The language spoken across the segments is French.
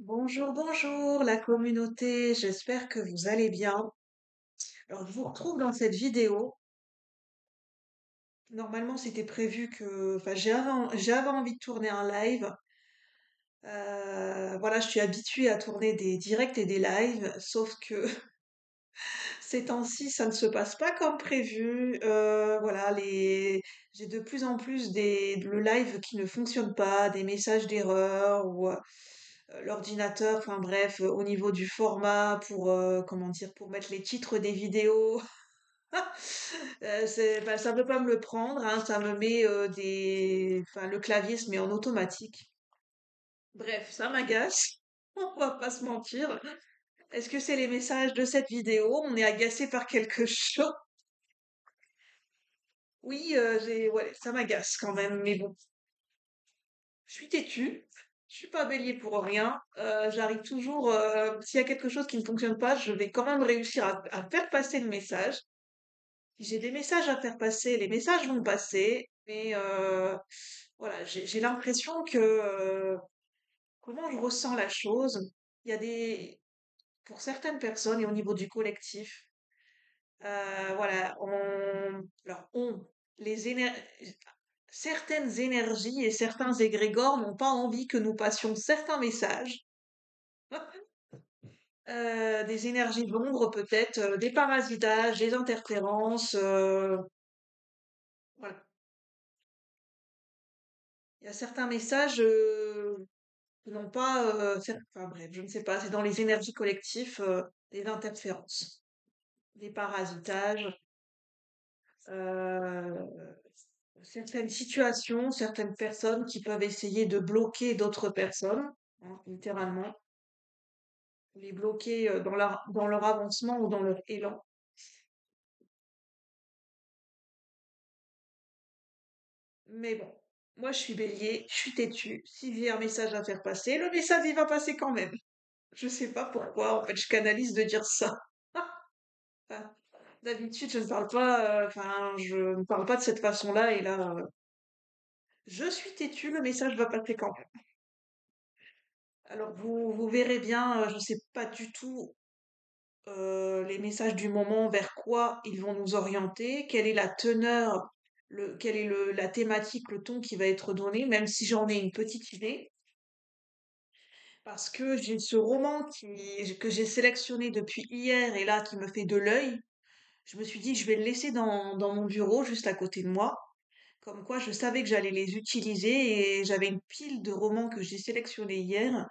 Bonjour, bonjour la communauté, j'espère que vous allez bien. Alors, je vous retrouve dans cette vidéo. Normalement, c'était prévu que, enfin, j'avais envie de tourner un live. Voilà, je suis habituée à tourner des directs et des lives, sauf que ces temps-ci, ça ne se passe pas comme prévu. Voilà, j'ai de plus en plus le live qui ne fonctionne pas, des messages d'erreur ou l'ordinateur, enfin bref, au niveau du format pour, comment dire, pour mettre les titres des vidéos, bah, ça veut pas me le prendre, hein, ça me met enfin le clavier se met en automatique. Bref, ça m'agace, on va pas se mentir. Est-ce que c'est les messages de cette vidéo? On est agacé par quelque chose? Oui, ouais, ça m'agace quand même, mais bon, je suis têtue. Je suis pas bélier pour rien. J'arrive toujours, s'il y a quelque chose qui ne fonctionne pas, je vais quand même réussir à faire passer le message. Si j'ai des messages à faire passer, les messages vont passer, mais voilà, j'ai l'impression que comment je ressens la chose, il y a pour certaines personnes et au niveau du collectif, voilà, alors les certaines énergies et certains égrégores n'ont pas envie que nous passions certains messages. Des énergies de l'ombre peut-être, des parasitages, des interférences, voilà. Il y a certains messages qui n'ont pas, enfin bref, je ne sais pas, c'est dans les énergies collectives, des interférences, des parasitages, euh, certaines situations, certaines personnes qui peuvent essayer de bloquer d'autres personnes, hein, littéralement, les bloquer dans leur avancement ou dans leur élan. Mais bon, moi je suis bélier, je suis têtue. S'il y a un message à faire passer, le message il va passer quand même. Je sais pas pourquoi, en fait, je canalise de dire ça. Enfin, d'habitude, je ne parle pas, enfin, je ne parle pas de cette façon-là, et là, je suis têtue, le message va passer quand même. Alors, vous verrez bien, je ne sais pas du tout les messages du moment, vers quoi ils vont nous orienter, quelle est la teneur, quelle est la thématique, le ton qui va être donné, même si j'en ai une petite idée. Parce que j'ai ce roman que j'ai sélectionné depuis hier et là qui me fait de l'œil. Je me suis dit, je vais le laisser dans mon bureau, juste à côté de moi. Comme quoi, je savais que j'allais les utiliser et j'avais une pile de romans que j'ai sélectionnés hier,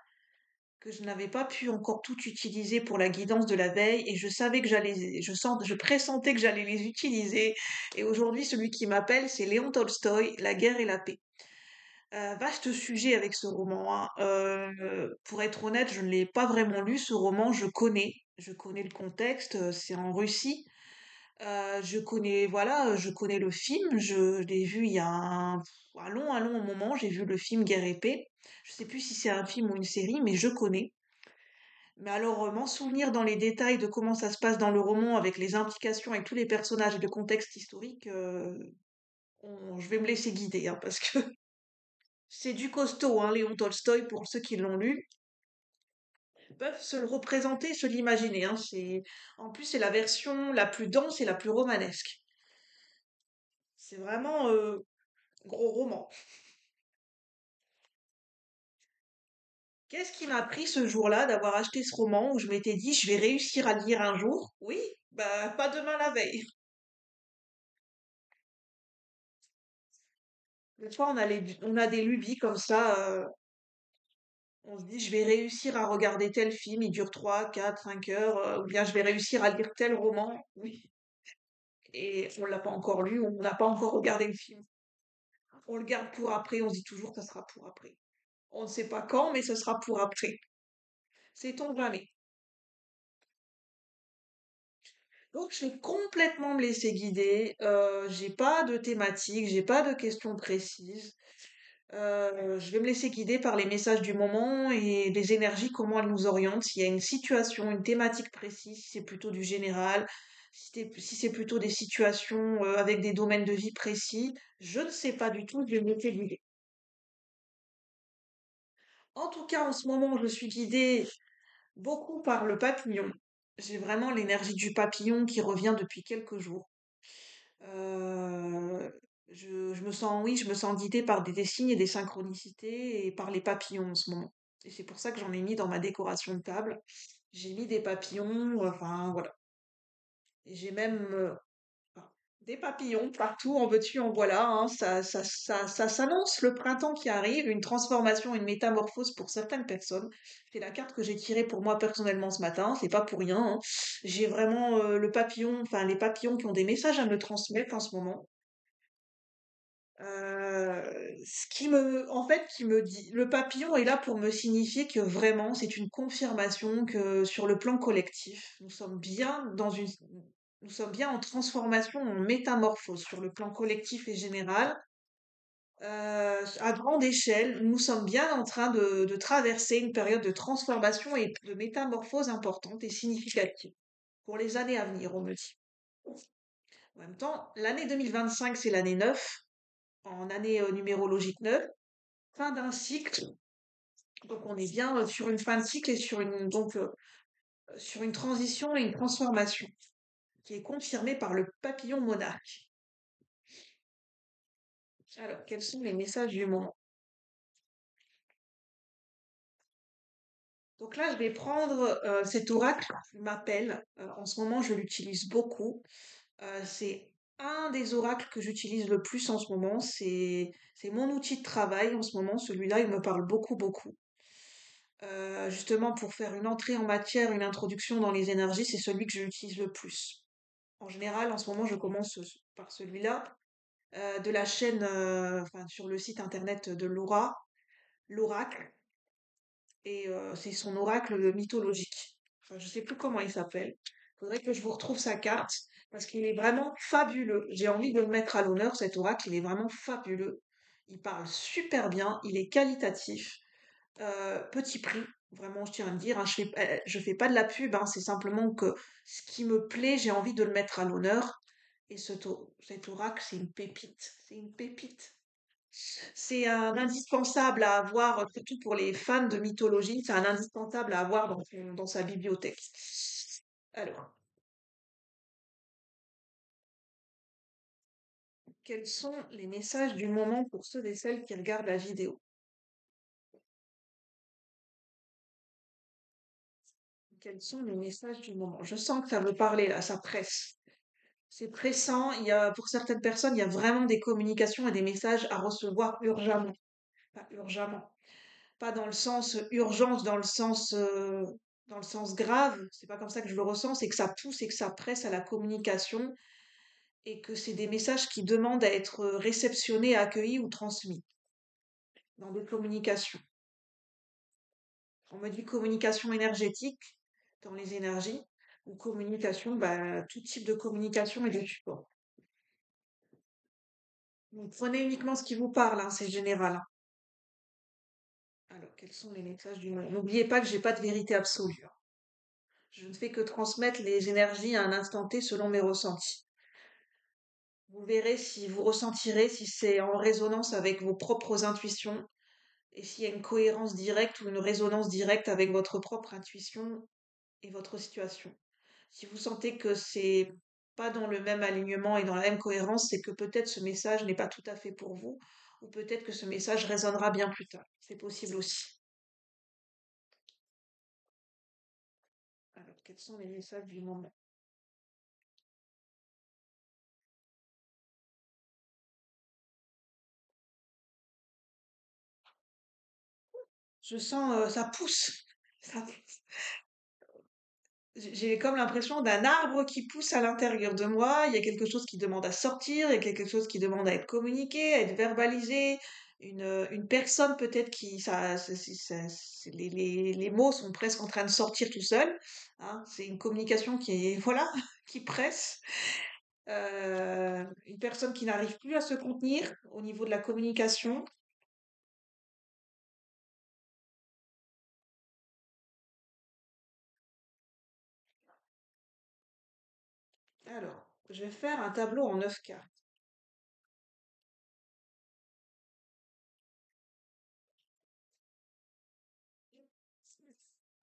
que je n'avais pas pu encore tout utiliser pour la guidance de la veille et je savais que je pressentais que j'allais les utiliser. Et aujourd'hui, celui qui m'appelle, c'est Léon Tolstoï, La guerre et la paix. Vaste sujet avec ce roman, hein. Pour être honnête, je ne l'ai pas vraiment lu, ce roman, je connais le contexte, c'est en Russie. Je connais, voilà, je connais le film, je l'ai vu il y a un long moment, j'ai vu le film Guerre et paix. Je sais plus si c'est un film ou une série, mais je connais. Mais alors, m'en souvenir dans les détails de comment ça se passe dans le roman, avec les implications, avec tous les personnages et le contexte historique, je vais me laisser guider, hein, parce que c'est du costaud, hein, Léon Tolstoï, pour ceux qui l'ont lu, peuvent se le représenter, se l'imaginer, hein. En plus, c'est la version la plus dense et la plus romanesque. C'est vraiment gros roman. Qu'est-ce qui m'a pris ce jour-là d'avoir acheté ce roman où je m'étais dit je vais réussir à le lire un jour? Oui, bah pas demain la veille. Des fois on a des lubies comme ça, on se dit je vais réussir à regarder tel film, il dure 3, 4, 5 heures, ou bien je vais réussir à lire tel roman. Oui. Et on l'a pas encore lu, on n'a pas encore regardé le film. On le garde pour après, on se dit toujours que ça sera pour après. On ne sait pas quand, mais ce sera pour après. Sait-on jamais. Donc, je vais complètement me laisser guider. J'ai pas de thématique, j'ai pas de questions précises. Je vais me laisser guider par les messages du moment et les énergies, comment elles nous orientent. S'il y a une situation, une thématique précise, si c'est plutôt du général, si c'est plutôt des situations avec des domaines de vie précis, je ne sais pas du tout, je vais me laisser guider. En tout cas, en ce moment, je suis guidée beaucoup par le papillon. J'ai vraiment l'énergie du papillon qui revient depuis quelques jours. Euh, je me sens, oui, je me sens guidée par des signes et des synchronicités et par les papillons en ce moment. Et c'est pour ça que j'en ai mis dans ma décoration de table. J'ai mis des papillons, enfin voilà. Et j'ai même enfin, des papillons partout, en veux-tu, en voilà, hein. Ça s'annonce le printemps qui arrive, une transformation, une métamorphose pour certaines personnes. C'est la carte que j'ai tirée pour moi personnellement ce matin, c'est pas pour rien, hein. J'ai vraiment le papillon, enfin les papillons qui ont des messages à me transmettre en ce moment. Ce qui me, en fait, qui me dit, le papillon est là pour me signifier que vraiment, c'est une confirmation que sur le plan collectif, nous sommes bien en transformation, en métamorphose sur le plan collectif et général. À grande échelle, nous sommes bien en train de traverser une période de transformation et de métamorphose importante et significative pour les années à venir, on me dit. En même temps, l'année 2025, c'est l'année 9, en année numérologique 9, fin d'un cycle. Donc on est bien sur une fin de cycle et sur une transition et une transformation qui est confirmée par le papillon monarque. Alors, quels sont les messages du moment? Donc là, je vais prendre cet oracle qui m'appelle. En ce moment, je l'utilise beaucoup. C'est un des oracles que j'utilise le plus en ce moment. C'est mon outil de travail en ce moment. Celui-là, il me parle beaucoup, beaucoup. Justement, pour faire une entrée en matière, une introduction dans les énergies, c'est celui que j'utilise le plus. En général, en ce moment, je commence par celui-là, de la chaîne, enfin, sur le site internet de Laura, l'oracle, et c'est son oracle mythologique. Enfin, je sais plus comment il s'appelle. Faudrait que je vous retrouve sa carte, parce qu'il est vraiment fabuleux. J'ai envie de le mettre à l'honneur, cet oracle, il est vraiment fabuleux. Il parle super bien, il est qualitatif. Petit prix, vraiment, je tiens à le dire, hein, je fais pas de la pub, hein, c'est simplement que ce qui me plaît, j'ai envie de le mettre à l'honneur. Et cet oracle, c'est une pépite. C'est une pépite. C'est un indispensable à avoir, surtout pour les fans de mythologie, c'est un indispensable à avoir dans sa bibliothèque. Alors, quels sont les messages du moment pour ceux et celles qui regardent la vidéo? Quels sont les messages du moment? Je sens que ça veut parler là, ça presse. C'est pressant. Pour certaines personnes, il y a vraiment des communications et des messages à recevoir urgemment. Pas urgemment. Pas dans le sens urgence, dans le sens grave. C'est pas comme ça que je le ressens. C'est que ça pousse et que ça presse à la communication et que c'est des messages qui demandent à être réceptionnés, accueillis ou transmis dans des communications. On me dit communication énergétique dans les énergies ou communication, bah, tout type de communication et de support. Donc, prenez uniquement ce qui vous parle, hein, c'est général, hein. Alors, quels sont les messages du monde? N'oubliez pas que j'ai pas de vérité absolue, hein. Je ne fais que transmettre les énergies à un instant T selon mes ressentis. Vous verrez si vous ressentirez si c'est en résonance avec vos propres intuitions et s'il y a une cohérence directe ou une résonance directe avec votre propre intuition et votre situation. Si vous sentez que c'est pas dans le même alignement et dans la même cohérence, c'est que peut-être ce message n'est pas tout à fait pour vous, ou peut-être que ce message résonnera bien plus tard. C'est possible aussi. Alors, quels sont les messages du moment? Je sens, ça pousse. Ça J'ai comme l'impression d'un arbre qui pousse à l'intérieur de moi. Il y a quelque chose qui demande à sortir, il y a quelque chose qui demande à être communiqué, à être verbalisé. Une personne peut-être qui, les mots sont presque en train de sortir tout seuls, hein. C'est une communication qui est, voilà, qui presse. Une personne qui n'arrive plus à se contenir au niveau de la communication. Alors, je vais faire un tableau en 9 cartes.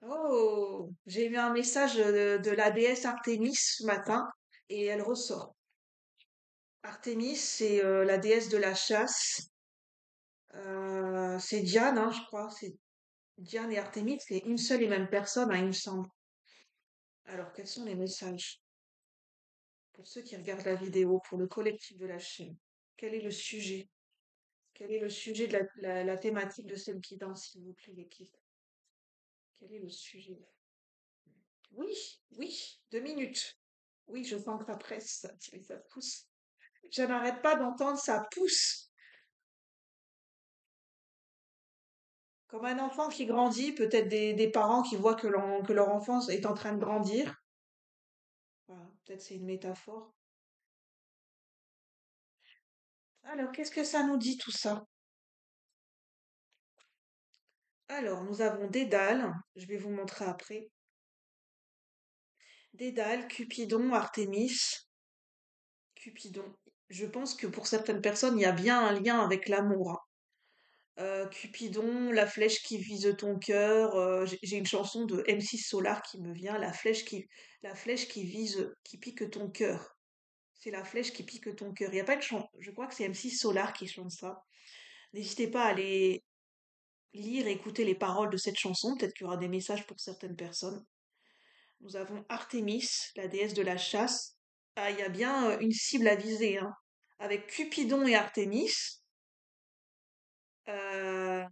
Oh, j'ai eu un message de la déesse Artémis ce matin et elle ressort. Artémis, c'est la déesse de la chasse. C'est Diane, hein, je crois. C'est Diane et Artémis, c'est une seule et même personne, hein, il me semble. Alors, quels sont les messages pour ceux qui regardent la vidéo, pour le collectif de la chaîne? Quel est le sujet? Quel est le sujet de la thématique de celle qui danse, s'il vous plaît, l'équipe? Quel est le sujet? Oui, oui, 2 minutes. Oui, je sens que ça presse, ça pousse. Je n'arrête pas d'entendre ça pousse. Comme un enfant qui grandit, peut-être des parents qui voient que leur enfant est en train de grandir. Voilà, peut-être c'est une métaphore. Alors, qu'est-ce que ça nous dit tout ça? Alors, nous avons Dédale, je vais vous montrer après. Dédale, Cupidon, Artémis. Cupidon. Je pense que pour certaines personnes, il y a bien un lien avec l'amour, hein. Cupidon, la flèche qui vise ton cœur. J'ai une chanson de M6 Solar qui me vient, la flèche qui vise, qui pique ton cœur. C'est la flèche qui pique ton cœur. Il y a pas de chant. Je crois que c'est M6 Solar qui chante ça. N'hésitez pas à aller lire et écouter les paroles de cette chanson. Peut-être qu'il y aura des messages pour certaines personnes. Nous avons Artémis, la déesse de la chasse. Ah, il y a bien une cible à viser, hein. Avec Cupidon et Artémis, euh,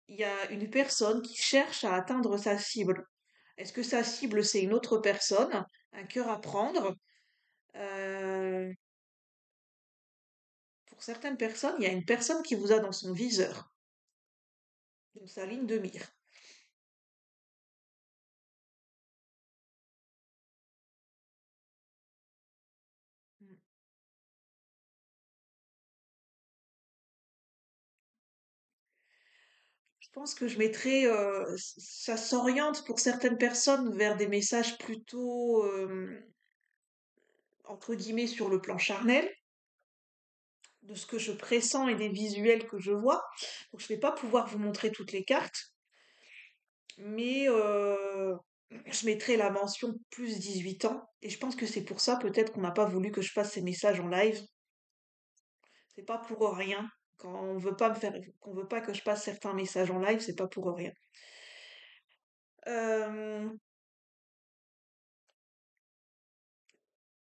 il y a une personne qui cherche à atteindre sa cible. Est-ce que sa cible, c'est une autre personne, un cœur à prendre? Euh, pour certaines personnes, il y a une personne qui vous a dans son viseur, dans sa ligne de mire. Mm. Je pense que je mettrais, ça s'oriente pour certaines personnes vers des messages plutôt, entre guillemets, sur le plan charnel, de ce que je pressens et des visuels que je vois. Donc je vais pas pouvoir vous montrer toutes les cartes, mais je mettrai la mention plus 18 ans. Et je pense que c'est pour ça peut-être qu'on n'a pas voulu que je fasse ces messages en live. C'est pas pour rien. Quand on veut pas me faire, qu'on veut pas que je passe certains messages en live, c'est pas pour rien. Euh,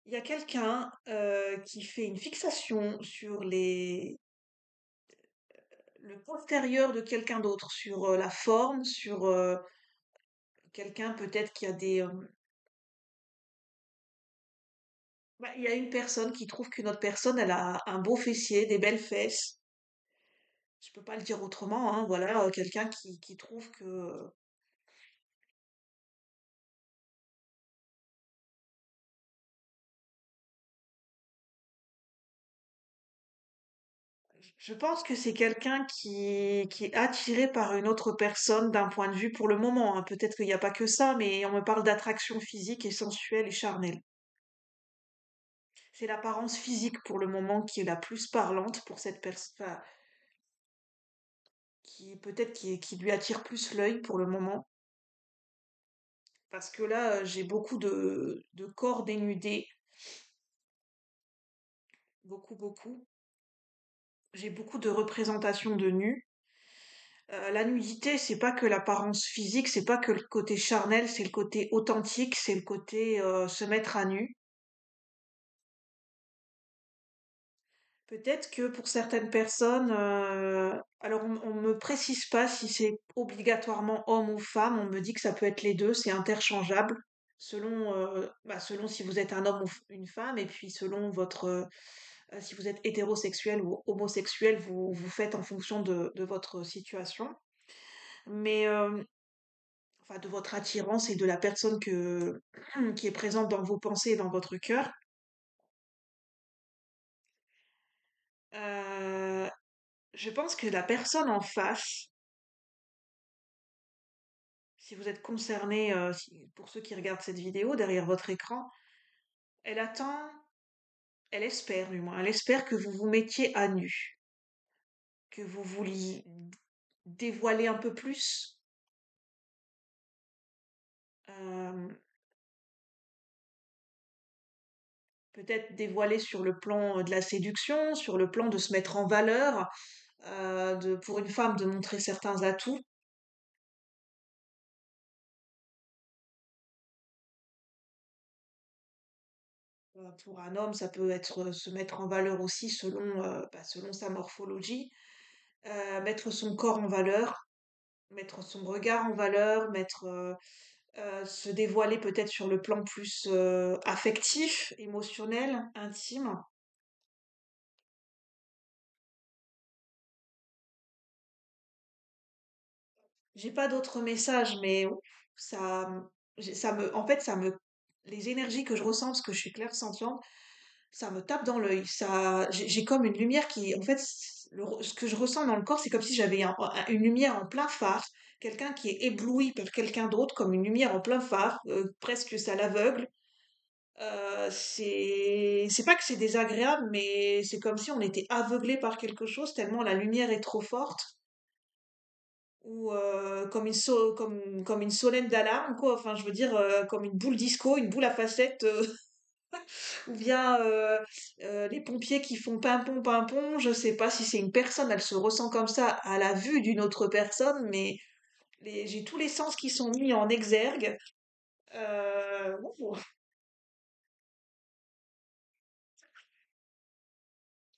Il y a quelqu'un qui fait une fixation sur le postérieur de quelqu'un d'autre, sur la forme, sur quelqu'un peut-être qui a bah, il y a une personne qui trouve qu'une autre personne, elle a un beau fessier, des belles fesses. Je peux pas le dire autrement, hein, voilà, quelqu'un qui trouve que... Je pense que c'est quelqu'un qui est attiré par une autre personne d'un point de vue pour le moment, hein. Peut-être qu'il n'y a pas que ça, mais on me parle d'attraction physique et sensuelle et charnelle. C'est l'apparence physique pour le moment qui est la plus parlante pour cette personne, enfin, qui lui attire plus l'œil pour le moment. Parce que là, j'ai beaucoup de corps dénudés, beaucoup, beaucoup. J'ai beaucoup de représentations de nus. La nudité, c'est pas que l'apparence physique, c'est pas que le côté charnel, c'est le côté authentique, c'est le côté se mettre à nu. Peut-être que pour certaines personnes, alors on me précise pas si c'est obligatoirement homme ou femme, on me dit que ça peut être les deux, c'est interchangeable selon, bah, selon si vous êtes un homme ou une femme, et puis selon votre, si vous êtes hétérosexuel ou homosexuel, vous faites en fonction de votre situation. Mais enfin de votre attirance et de la personne qui est présente dans vos pensées et dans votre cœur. Euh, je pense que la personne en face, si vous êtes concerné, pour ceux qui regardent cette vidéo derrière votre écran, elle attend, elle espère du moins, elle espère que vous vous mettiez à nu, que vous vouliez dévoiler un peu plus, peut-être dévoiler sur le plan de la séduction, sur le plan de se mettre en valeur, pour une femme de montrer certains atouts. Pour un homme, ça peut être se mettre en valeur aussi selon sa morphologie, mettre son corps en valeur, mettre son regard en valeur, se dévoiler peut-être sur le plan plus affectif, émotionnel, intime. J'ai pas d'autres messages, mais ouf, ça, en fait, les énergies que je ressens, parce que je suis clairsentiente, ça me tape dans l'œil. J'ai comme une lumière qui, en fait, ce que je ressens dans le corps, c'est comme si j'avais une lumière en plein phare, quelqu'un qui est ébloui par quelqu'un d'autre, comme une lumière en plein phare, presque ça l'aveugle. C'est pas que c'est désagréable, mais c'est comme si on était aveuglé par quelque chose tellement la lumière est trop forte. Ou comme une sonnette d'alarme, quoi. Enfin, je veux dire, comme une boule disco, une boule à facettes, ou bien les pompiers qui font pimpon, pimpon. Je sais pas si c'est une personne, elle se ressent comme ça à la vue d'une autre personne, mais j'ai tous les sens qui sont mis en exergue. Ouh.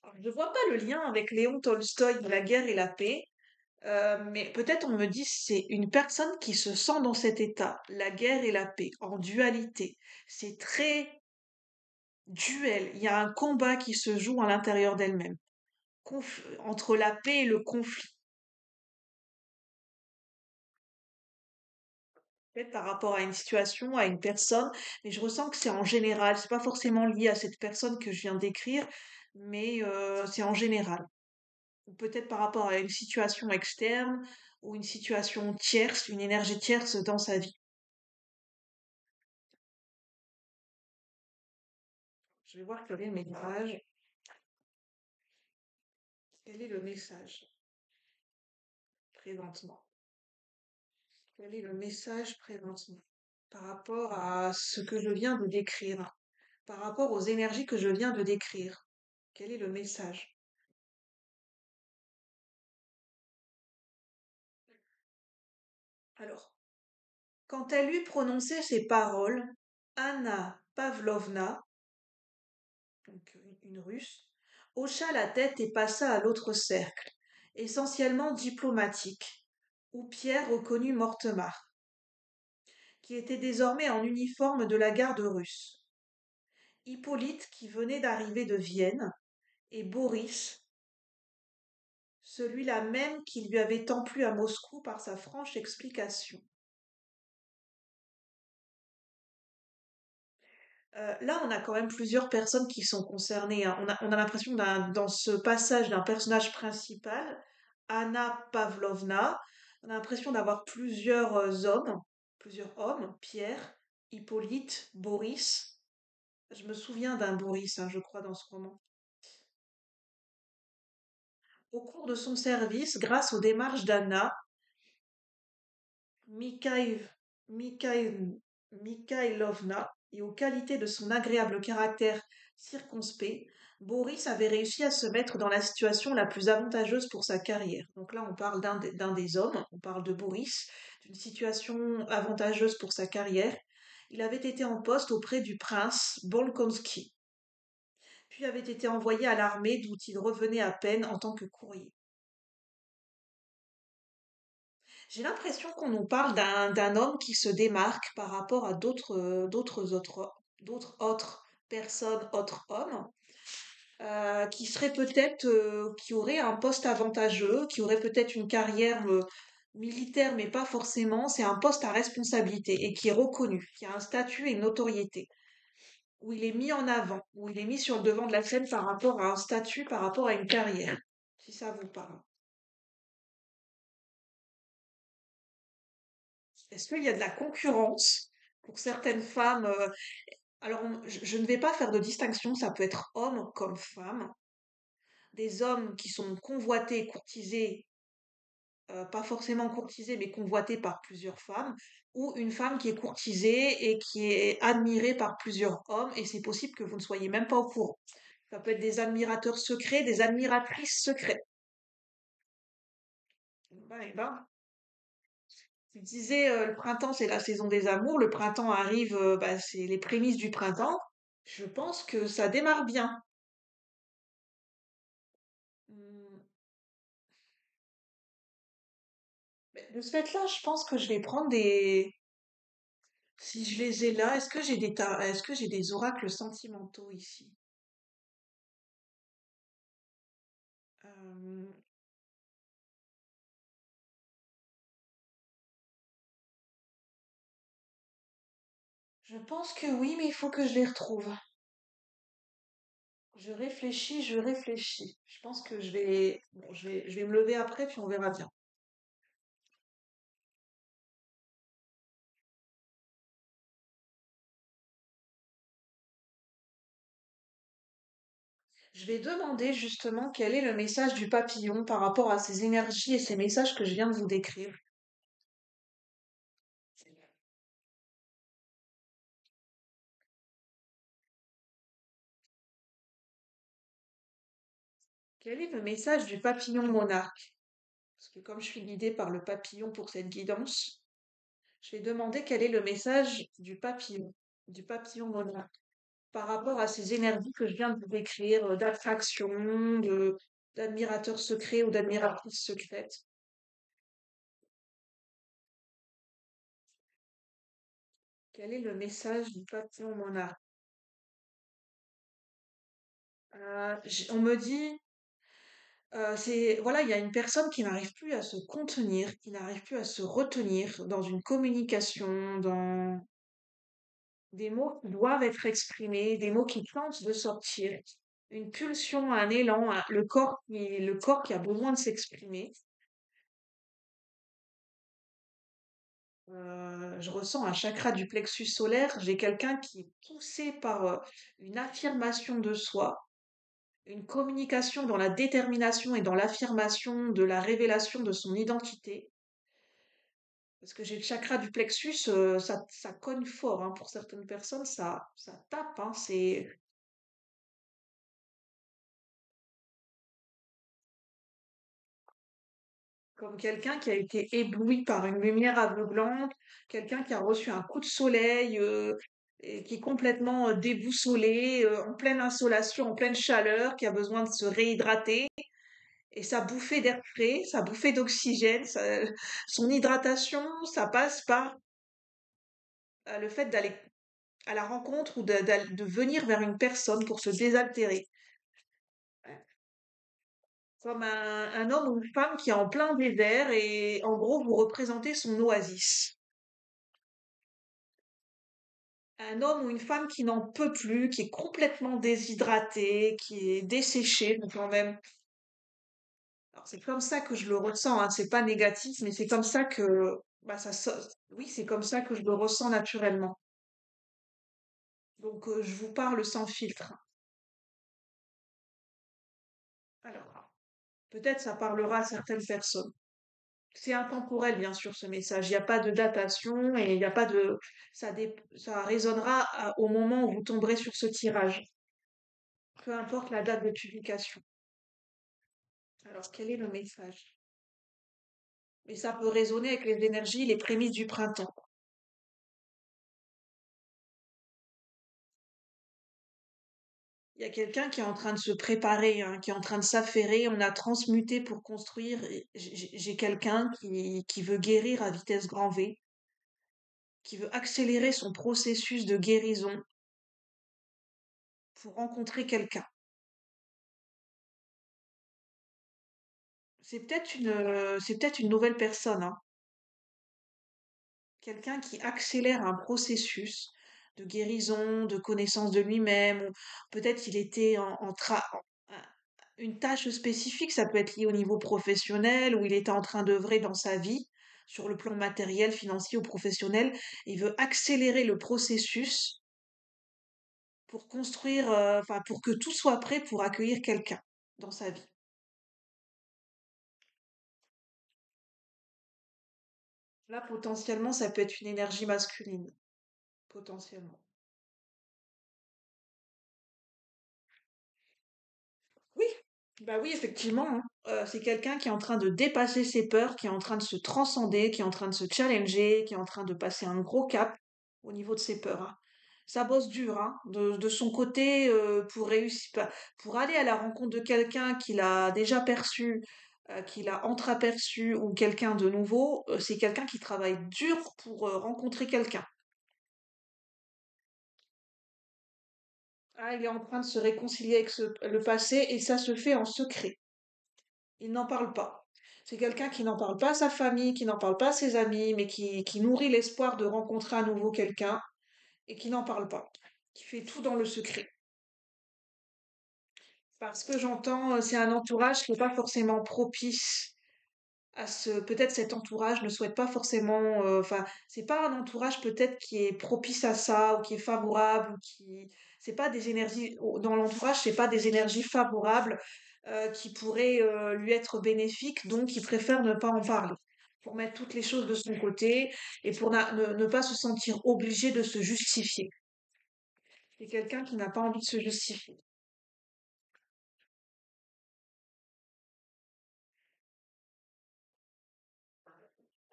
Alors, je ne vois pas le lien avec Léon Tolstoï de La guerre et la paix. Mais peut-être on me dit c'est une personne qui se sent dans cet état, la guerre et la paix, en dualité. C'est très duel. Il y a un combat qui se joue à l'intérieur d'elle-même, entre la paix et le conflit. Peut-être par rapport à une situation, à une personne, mais je ressens que c'est en général. C'est pas forcément lié à cette personne que je viens d'écrire, mais c'est en général. Ou peut-être par rapport à une situation externe ou une situation tierce, une énergie tierce dans sa vie. Je vais voir quel est le message. Quel est le message présentement? Quel est le message présentement par rapport à ce que je viens de décrire, par rapport aux énergies que je viens de décrire? Quel est le message? Alors, quand elle eut prononcé ces paroles, Anna Pavlovna, donc une Russe, hocha la tête et passa à l'autre cercle, essentiellement diplomatique, où Pierre reconnut Mortemart, qui était désormais en uniforme de la garde russe. Hippolyte qui venait d'arriver de Vienne, et Boris, celui-là même qui lui avait tant plu à Moscou par sa franche explication. Là, on a quand même plusieurs personnes qui sont concernées, hein. On a l'impression dans ce passage d'un personnage principal, Anna Pavlovna, on a l'impression d'avoir plusieurs hommes, Pierre, Hippolyte, Boris. Je me souviens d'un Boris, hein, je crois, dans ce roman. Au cours de son service, grâce aux démarches d'Anna, Mikhaïv, Mikhaïl- Mikhailovna et aux qualités de son agréable caractère circonspect, Boris avait réussi à se mettre dans la situation la plus avantageuse pour sa carrière. Donc là, on parle d'un des hommes, on parle de Boris, d'une situation avantageuse pour sa carrière. Il avait été en poste auprès du prince Bolkonski, puis avait été envoyé à l'armée d'où il revenait à peine en tant que courrier. J'ai l'impression qu'on nous parle d'un homme qui se démarque par rapport à d'autres autres personnes, autres hommes, qui seraient peut-être, qui auraient un poste avantageux, qui auraient peut-être une carrière militaire, mais pas forcément. C'est un poste à responsabilité et qui est reconnu, qui a un statut et une notoriété, où il est mis en avant, où il est mis sur le devant de la scène par rapport à un statut, par rapport à une carrière, si ça vous parle. Est-ce qu'il y a de la concurrence pour certaines femmes? Alors, je ne vais pas faire de distinction, ça peut être homme comme femme. Des hommes qui sont convoités, courtisés pas forcément courtisée, mais convoitée par plusieurs femmes, ou une femme qui est courtisée et qui est admirée par plusieurs hommes, et c'est possible que vous ne soyez même pas au courant. Ça peut être des admirateurs secrets, des admiratrices secrètes. Ben, tu disais, le printemps, c'est la saison des amours. Le printemps arrive, bah, c'est les prémices du printemps. Je pense que ça démarre bien. Hmm, mais de ce fait-là, je pense que je vais prendre des. Si je les ai là, est-ce que j'ai des oracles sentimentaux ici? Euh, je pense que oui, mais il faut que je les retrouve. Je réfléchis, je réfléchis. Je pense que bon, je vais me lever après, puis on verra bien. Je vais demander justement quel est le message du papillon par rapport à ces énergies et ces messages que je viens de vous décrire. Quel est le message du papillon monarque? Parce que comme je suis guidée par le papillon pour cette guidance, je vais demander quel est le message du papillon monarque, par rapport à ces énergies que je viens de vous décrire, d'attraction, d'admirateur secret ou d'admiratrice secrète. Quel est le message du papillon monarque? On me dit, voilà, il y a une personne qui n'arrive plus à se contenir, qui n'arrive plus à se retenir dans une communication, dans des mots qui doivent être exprimés, des mots qui tentent de sortir, une pulsion, un élan, le corps qui a besoin de s'exprimer. Je ressens un chakra du plexus solaire. J'ai quelqu'un qui est poussé par une affirmation de soi, une communication dans la détermination et dans l'affirmation de la révélation de son identité. Parce que j'ai le chakra du plexus, ça cogne fort, hein, pour certaines personnes, ça tape, hein, c'est comme quelqu'un qui a été ébloui par une lumière aveuglante, quelqu'un qui a reçu un coup de soleil, et qui est complètement déboussolé, en pleine insolation, en pleine chaleur, qui a besoin de se réhydrater. Et sa bouffée d'air frais, sa bouffée d'oxygène, son hydratation, ça passe par le fait d'aller à la rencontre ou de venir vers une personne pour se désaltérer. Comme un homme ou une femme qui est en plein désert et en gros vous représentez son oasis. Un homme ou une femme qui n'en peut plus, qui est complètement déshydraté, qui est desséché, donc quand même. Alors c'est comme ça que je le ressens, hein, c'est pas négatif, mais c'est comme ça que, bah oui, c'est comme ça que je le ressens naturellement. Donc je vous parle sans filtre. Alors, peut-être ça parlera à certaines personnes. C'est intemporel, bien sûr, ce message. Il n'y a pas de datation et il n'y a pas de. Ça résonnera au moment où vous tomberez sur ce tirage, peu importe la date de publication. Alors, quel est le message? Et ça peut résonner avec les énergies, les prémices du printemps. Il y a quelqu'un qui est en train de se préparer, hein, qui est en train de s'affairer. On a transmuté pour construire. Et j'ai quelqu'un qui veut guérir à vitesse grand V, qui veut accélérer son processus de guérison pour rencontrer quelqu'un. C'est peut-être une nouvelle personne, hein. Quelqu'un qui accélère un processus de guérison, de connaissance de lui-même, ou peut-être il était une tâche spécifique, ça peut être lié au niveau professionnel, où il était en train d'œuvrer dans sa vie, sur le plan matériel, financier ou professionnel. Il veut accélérer le processus pour construire, enfin, pour que tout soit prêt pour accueillir quelqu'un dans sa vie. Là, potentiellement, ça peut être une énergie masculine, potentiellement. Oui, bah oui, effectivement, hein. C'est quelqu'un qui est en train de dépasser ses peurs, qui est en train de se transcender, qui est en train de se challenger, qui est en train de passer un gros cap au niveau de ses peurs, hein. Ça bosse dur, hein, de son côté, pour réussir, pour aller à la rencontre de quelqu'un qu'il a déjà perçu, qu'il a entreaperçu ou quelqu'un de nouveau, c'est quelqu'un qui travaille dur pour rencontrer quelqu'un. Ah, il est en train de se réconcilier avec le passé et ça se fait en secret. Il n'en parle pas. C'est quelqu'un qui n'en parle pas à sa famille, qui n'en parle pas à ses amis, mais qui nourrit l'espoir de rencontrer à nouveau quelqu'un et qui n'en parle pas. Qui fait tout dans le secret. Parce que j'entends, c'est un entourage qui n'est pas forcément propice à ce. Peut-être cet entourage ne souhaite pas forcément. Enfin, c'est pas un entourage peut-être qui est propice à ça ou qui est favorable ou qui. C'est pas des énergies. Dans l'entourage, c'est pas des énergies favorables qui pourraient lui être bénéfiques, donc il préfère ne pas en parler. Pour mettre toutes les choses de son côté et pour ne pas se sentir obligé de se justifier. C'est quelqu'un qui n'a pas envie de se justifier.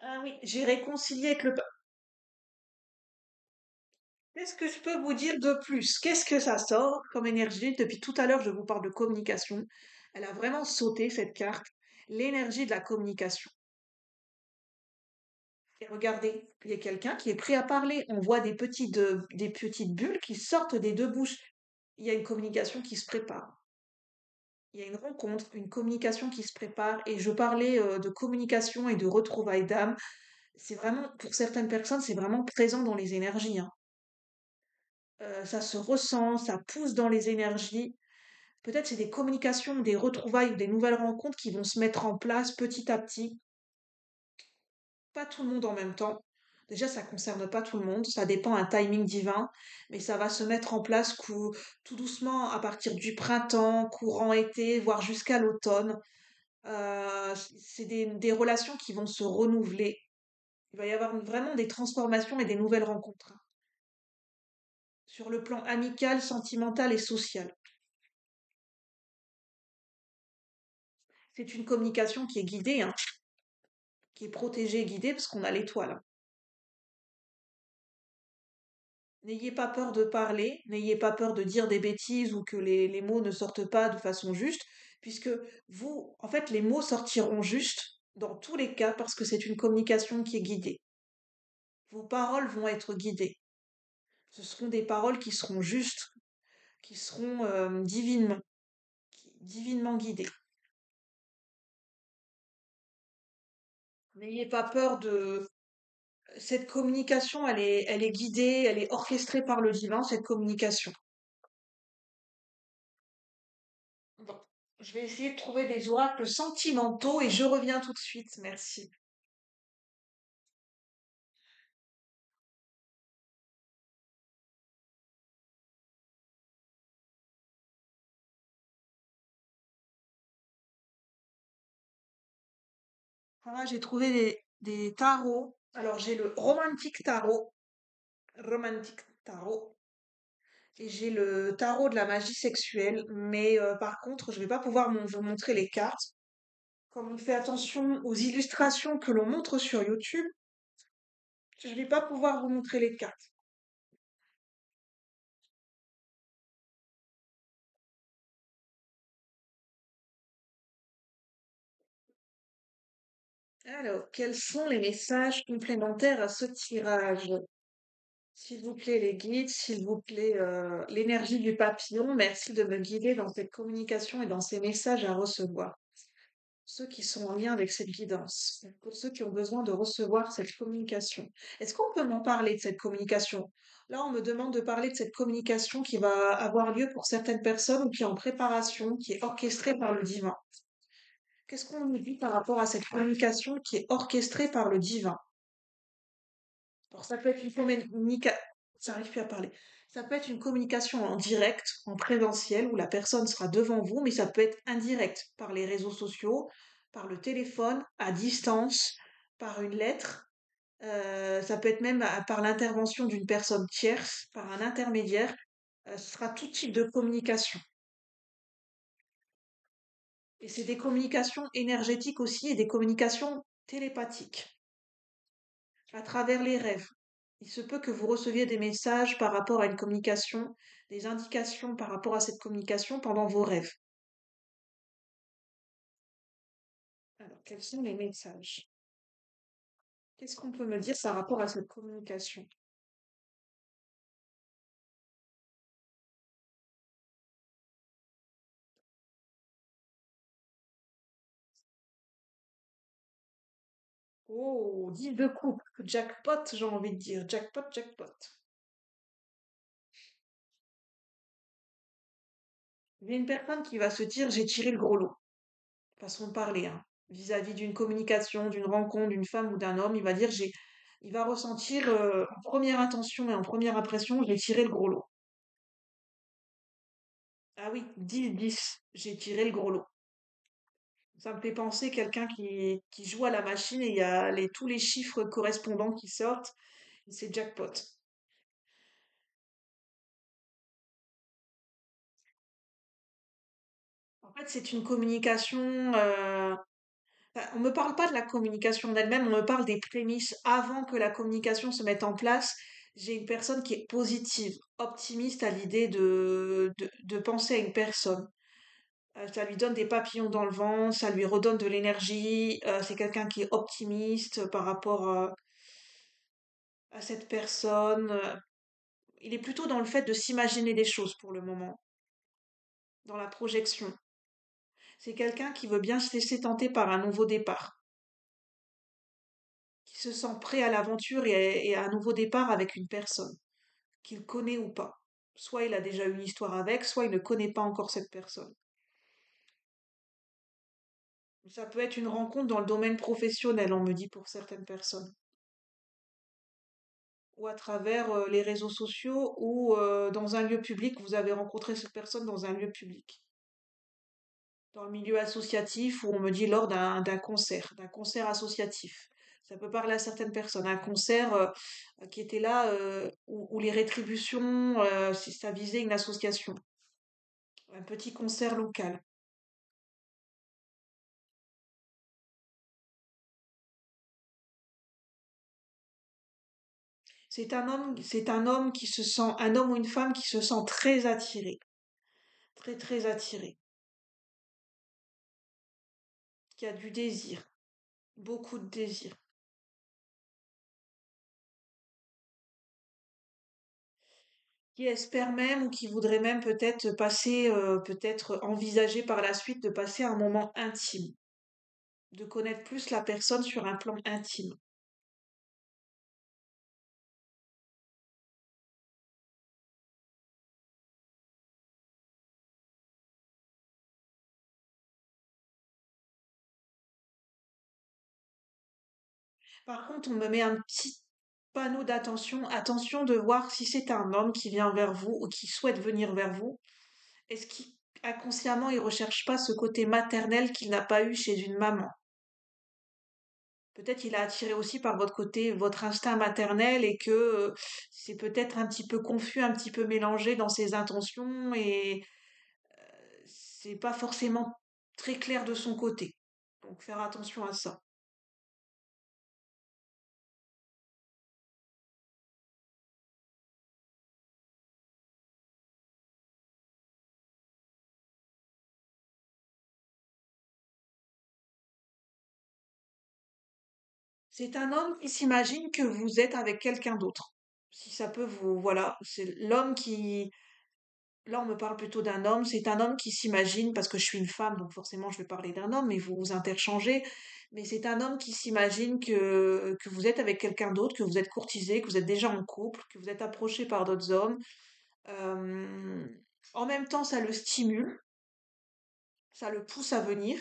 Ah oui, j'ai réconcilié avec le. Qu'est-ce que je peux vous dire de plus? Qu'est-ce que ça sort comme énergie? Depuis tout à l'heure, je vous parle de communication. Elle a vraiment sauté cette carte. L'énergie de la communication. Et regardez, il y a quelqu'un qui est prêt à parler. On voit des petites bulles qui sortent des deux bouches. Il y a une communication qui se prépare. Il y a une rencontre, une communication qui se prépare. Et je parlais de communication et de retrouvailles d'âme. C'est vraiment, pour certaines personnes, c'est vraiment présent dans les énergies, hein. Ça se ressent, ça pousse dans les énergies. Peut-être c'est des communications, des retrouvailles ou des nouvelles rencontres qui vont se mettre en place petit à petit. Pas tout le monde en même temps. Déjà, ça concerne pas tout le monde, ça dépend un timing divin, mais ça va se mettre en place tout doucement à partir du printemps, courant été, voire jusqu'à l'automne. C'est des relations qui vont se renouveler. Il va y avoir vraiment des transformations et des nouvelles rencontres, hein, sur le plan amical, sentimental et social. C'est une communication qui est guidée, hein, qui est protégée et guidée parce qu'on a l'étoile, hein. N'ayez pas peur de parler, n'ayez pas peur de dire des bêtises ou que les mots ne sortent pas de façon juste, puisque vous, en fait, les mots sortiront juste dans tous les cas parce que c'est une communication qui est guidée. Vos paroles vont être guidées. Ce seront des paroles qui seront justes, qui seront divinement guidées. N'ayez pas peur de. Cette communication, elle est guidée, elle est orchestrée par le divin, cette communication. Bon, je vais essayer de trouver des oracles sentimentaux et je reviens tout de suite. Merci. Voilà, j'ai trouvé des tarots. Alors, j'ai le romantique tarot, et j'ai le tarot de la magie sexuelle. Mais par contre, je vais pas pouvoir vous montrer les cartes. Comme on fait attention aux illustrations que l'on montre sur YouTube, je vais pas pouvoir vous montrer les cartes. Alors, quels sont les messages complémentaires à ce tirage? S'il vous plaît, les guides, s'il vous plaît, l'énergie du papillon, merci de me guider dans cette communication et dans ces messages à recevoir. Ceux qui sont en lien avec cette guidance, pour ceux qui ont besoin de recevoir cette communication. Est-ce qu'on peut m'en parler de cette communication? Là, on me demande de parler de cette communication qui va avoir lieu pour certaines personnes ou qui est en préparation, qui est orchestrée par le divin. Qu'est-ce qu'on nous dit par rapport à cette communication qui est orchestrée par le divin? Alors, ça peut être une communication, j'arrive plus à parler. Ça peut être une communication en direct, en présentiel, où la personne sera devant vous, mais ça peut être indirect, par les réseaux sociaux, par le téléphone, à distance, par une lettre. Ça peut être même par l'intervention d'une personne tierce, par un intermédiaire. Ce sera tout type de communication. Et c'est des communications énergétiques aussi et des communications télépathiques à travers les rêves. Il se peut que vous receviez des messages par rapport à une communication, des indications par rapport à cette communication pendant vos rêves. Alors, quels sont les messages? Qu'est-ce qu'on peut me dire par rapport à cette communication? Oh, 10 de coupe, jackpot, j'ai envie de dire, jackpot, jackpot. Il y a une personne qui va se dire, j'ai tiré le gros lot, façon de parler, hein. Vis-à-vis d'une communication, d'une rencontre, d'une femme ou d'un homme, il va dire, il va ressentir en première intention et en première impression, j'ai tiré le gros lot. Ah oui, 10-10, j'ai tiré le gros lot. Ça me fait penser quelqu'un qui joue à la machine et il y a tous les chiffres correspondants qui sortent, et c'est jackpot. En fait, c'est une communication. Enfin, on me parle pas de la communication en elle-même, on me parle des prémices avant que la communication se mette en place. J'ai une personne qui est positive, optimiste à l'idée de penser à une personne. Ça lui donne des papillons dans le ventre, ça lui redonne de l'énergie. C'est quelqu'un qui est optimiste par rapport à cette personne. Il est plutôt dans le fait de s'imaginer des choses pour le moment, dans la projection. C'est quelqu'un qui veut bien se laisser tenter par un nouveau départ, qui se sent prêt à l'aventure et à un nouveau départ avec une personne, qu'il connaît ou pas. Soit il a déjà eu une histoire avec, soit il ne connaît pas encore cette personne. Ça peut être une rencontre dans le domaine professionnel, on me dit pour certaines personnes, ou à travers les réseaux sociaux, ou dans un lieu public, vous avez rencontré cette personne dans un lieu public. Dans le milieu associatif, où on me dit lors d'un concert associatif. Ça peut parler à certaines personnes. Un concert qui était là où les rétributions, si ça visait une association. Un petit concert local. C'est un homme qui se sent, un homme ou une femme qui se sent très attiré, très très attiré, qui a du désir, beaucoup de désir, qui espère même ou qui voudrait même peut-être passer, peut-être envisager par la suite de passer un moment intime, de connaître plus la personne sur un plan intime. Par contre, on me met un petit panneau d'attention, attention de voir si c'est un homme qui vient vers vous ou qui souhaite venir vers vous. Est-ce qu'inconsciemment il recherche pas ce côté maternel qu'il n'a pas eu chez une maman? Peut-être il est attiré aussi par votre côté, votre instinct maternel et que c'est peut-être un petit peu confus, un petit peu mélangé dans ses intentions et c'est pas forcément très clair de son côté. Donc faire attention à ça. C'est un homme qui s'imagine que vous êtes avec quelqu'un d'autre. Si ça peut vous, voilà, c'est l'homme qui, là on me parle plutôt d'un homme, c'est un homme qui s'imagine, parce que je suis une femme, donc forcément je vais parler d'un homme, mais vous vous interchangez, mais c'est un homme qui s'imagine que vous êtes avec quelqu'un d'autre, que vous êtes courtisé, que vous êtes déjà en couple, que vous êtes approché par d'autres hommes. Euh, En même temps, ça le stimule, ça le pousse à venir,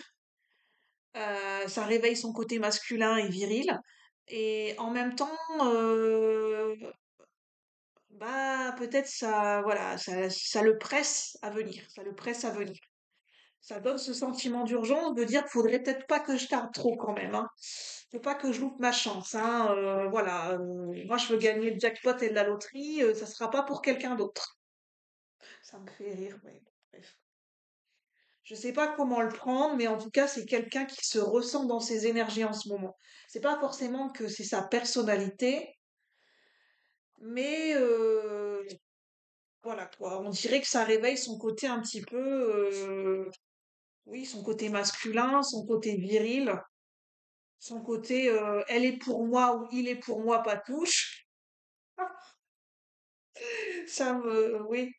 ça réveille son côté masculin et viril. Et en même temps, bah peut-être ça, voilà, ça le presse à venir, ça le presse à venir. Ça donne ce sentiment d'urgence de dire, faudrait peut-être pas que je tarde trop quand même, hein. Faut pas que je loupe ma chance, hein. Voilà, moi je veux gagner le jackpot et la loterie, ça sera pas pour quelqu'un d'autre. Ça me fait rire, ouais. Bref. Je sais pas comment le prendre, mais en tout cas, c'est quelqu'un qui se ressent dans ses énergies en ce moment. C'est pas forcément que c'est sa personnalité, mais voilà quoi. On dirait que ça réveille son côté un petit peu, oui, son côté masculin, son côté viril, son côté elle est pour moi ou il est pour moi, pas touche. Ça me, oui.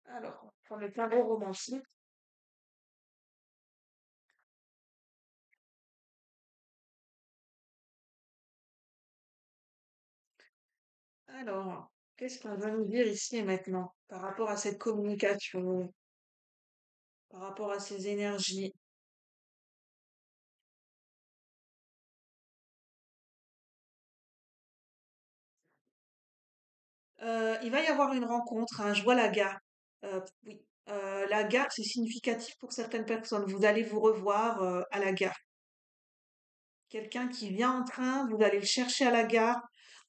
Alors, pour le tarot romancier. Alors, qu'est-ce qu'on va nous dire ici et maintenant par rapport à cette communication, par rapport à ces énergies? Il va y avoir une rencontre, hein, je vois la gare. Oui, la gare, c'est significatif pour certaines personnes. Vous allez vous revoir à la gare. Quelqu'un qui vient en train, vous allez le chercher à la gare.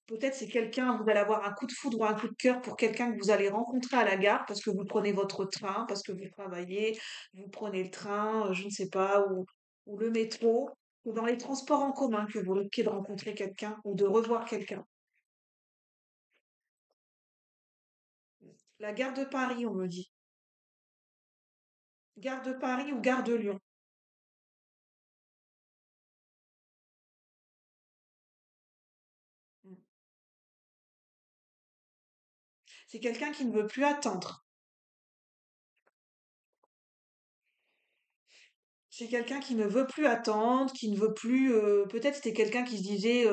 Peut-être c'est quelqu'un, vous allez avoir un coup de foudre ou un coup de cœur pour quelqu'un que vous allez rencontrer à la gare parce que vous prenez votre train, parce que vous travaillez, vous prenez le train, je ne sais pas, ou le métro, ou dans les transports en commun que vous risquez de rencontrer quelqu'un ou de revoir quelqu'un. La gare de Paris, on me dit. Gare de Paris ou gare de Lyon. Mm. C'est quelqu'un qui ne veut plus attendre. C'est quelqu'un qui ne veut plus attendre, qui ne veut plus. Peut-être c'était quelqu'un qui se disait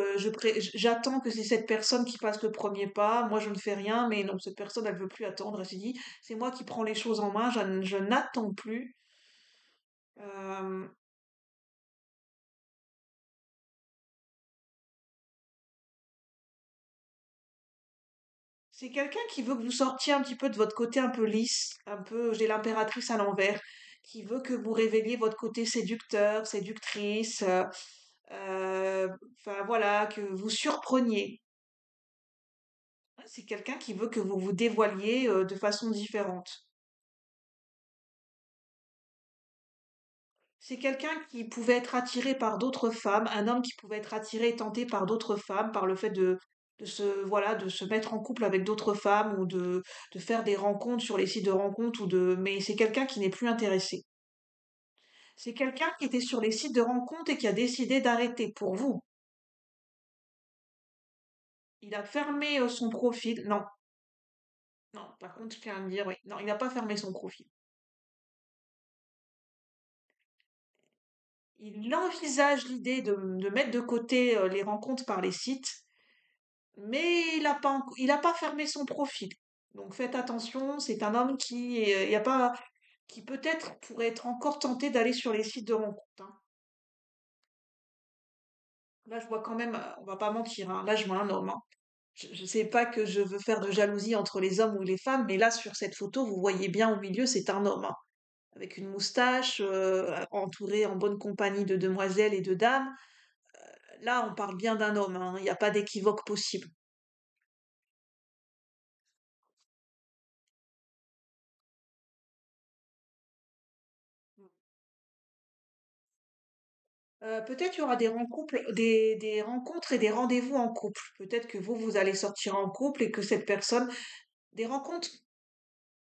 j'attends que c'est cette personne qui passe le premier pas. Moi, je ne fais rien, mais non, cette personne, elle veut plus attendre. Elle s'est dit c'est moi qui prends les choses en main. Je n'attends plus. Euh, c'est quelqu'un qui veut que vous sortiez un petit peu de votre côté un peu lisse, un peu. J'ai l'impératrice à l'envers, qui veut que vous révéliez votre côté séducteur, séductrice. Euh, enfin voilà, que vous surpreniez. C'est quelqu'un qui veut que vous vous dévoiliez de façon différente. C'est quelqu'un qui pouvait être attiré par d'autres femmes, un homme qui pouvait être attiré et tenté par d'autres femmes, par le fait voilà, de se mettre en couple avec d'autres femmes ou de faire des rencontres sur les sites de rencontres mais c'est quelqu'un qui n'est plus intéressé. C'est quelqu'un qui était sur les sites de rencontres et qui a décidé d'arrêter pour vous. Il a fermé son profil. Non, non, par contre, je tiens à me dire, oui. Non, il n'a pas fermé son profil. Il envisage l'idée de mettre de côté les rencontres par les sites, mais il a pas fermé son profil. Donc faites attention, c'est un homme y a pas, qui peut-être pourrait être encore tenté d'aller sur les sites de rencontres, hein. Là, je vois quand même, on va pas mentir, hein, là, je vois un homme, hein. Je sais pas que je veux faire de jalousie entre les hommes ou les femmes, mais là, sur cette photo, vous voyez bien au milieu, c'est un homme, hein, avec une moustache, entouré en bonne compagnie de demoiselles et de dames. Là, on parle bien d'un homme, hein, il n'y a pas d'équivoque possible. Peut-être il y aura des rencontres et des rendez-vous en couple. Peut-être que vous allez sortir en couple et que cette personne, des rencontres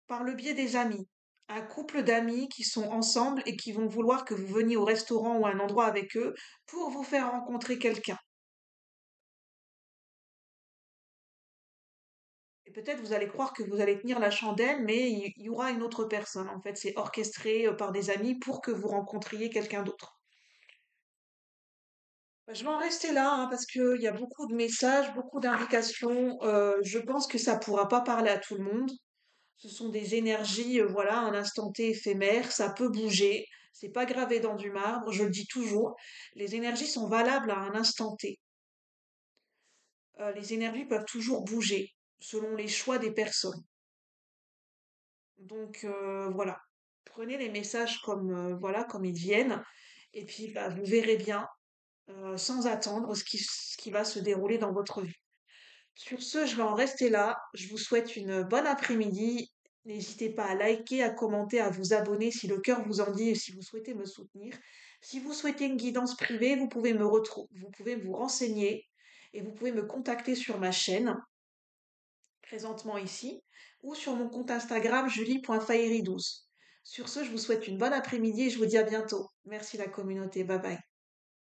par le biais des amis. Un couple d'amis qui sont ensemble et qui vont vouloir que vous veniez au restaurant ou à un endroit avec eux pour vous faire rencontrer quelqu'un. Et peut-être vous allez croire que vous allez tenir la chandelle, mais il y aura une autre personne. En fait, c'est orchestré par des amis pour que vous rencontriez quelqu'un d'autre. Bah, je vais en rester là, hein, parce qu'il y a beaucoup de messages, beaucoup d'indications. Je pense que ça pourra pas parler à tout le monde. Ce sont des énergies, voilà, un instant T éphémère, ça peut bouger. C'est pas gravé dans du marbre, je le dis toujours. Les énergies sont valables à un instant T. Les énergies peuvent toujours bouger selon les choix des personnes. Donc voilà, prenez les messages comme voilà comme ils viennent, et puis bah, vous verrez bien sans attendre ce qui va se dérouler dans votre vie. Sur ce, je vais en rester là. Je vous souhaite une bonne après-midi. N'hésitez pas à liker, à commenter, à vous abonner si le cœur vous en dit et si vous souhaitez me soutenir. Si vous souhaitez une guidance privée, vous pouvez vous renseigner et vous pouvez me contacter sur ma chaîne, présentement ici, ou sur mon compte Instagram julie.faeri12. Sur ce, je vous souhaite une bonne après-midi et je vous dis à bientôt. Merci la communauté. Bye bye.